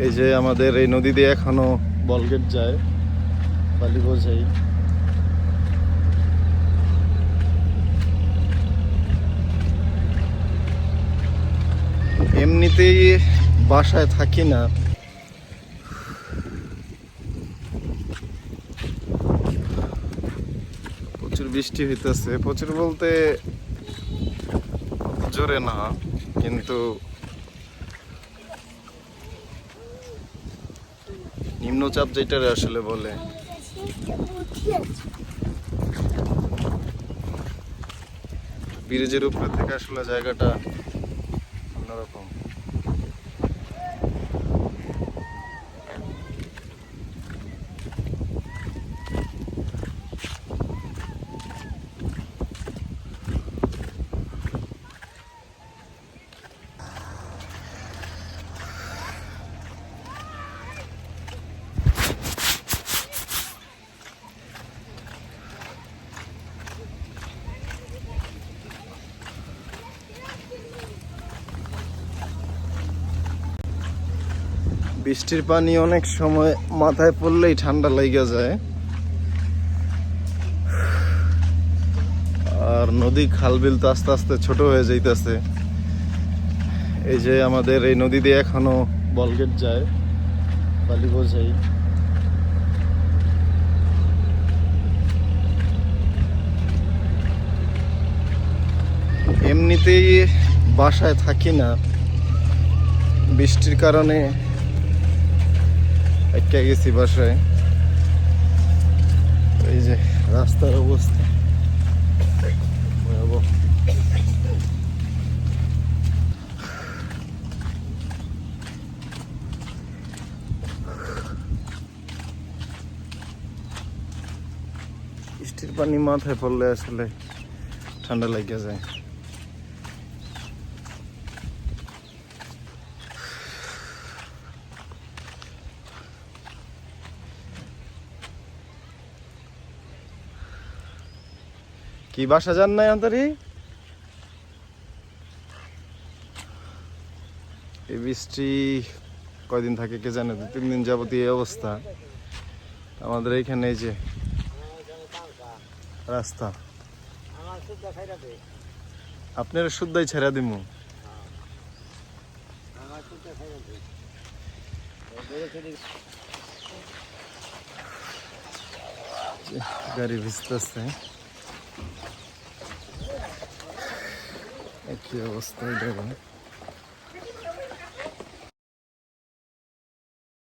এই যে আমাদের এই নদী দিয়ে এখনো বলগেট যায়, বালি বোঝাই। এমনিতেই বাসায় থাকি না, প্রচুর বৃষ্টি হইতেছে। প্রচুর বলতে জোরে না, কিন্তু নিম্নচাপ যেটারে আসলে বলে। ব্রিজের উপরে থেকে আসলে জায়গাটা অন্যরকম। বৃষ্টির পানি অনেক সময় মাথায় পড়লেই ঠান্ডা লেগে যায়। আর নদী খালবিল তো আস্তে আস্তে ছোট হয়ে যাইতেছে। এই যে আমাদের এই নদী দিয়ে এখনো বলগেট যায়, বালি বোঝাই। এমনিতেই বাসায় থাকি না, বৃষ্টির কারণে একটা গেছি বাসায়। এই যে রাস্তার অবস্থা ভয়াবহ। বৃষ্টির পানি মাথায় পড়লে আসলে ঠান্ডা লেগে যায়। কি বাসা যান নাই অন্তরি? এই বৃষ্টি কয়দিন থাকে কে জানে, 2-3 দিন যাবত এই অবস্থা আমাদের এইখানে। এই যে রাস্তা, আপনার শুদ্ধাই ছেড়া দিমু। গাড়ি ভিজতেছে, কি অবস্থা দেখুন।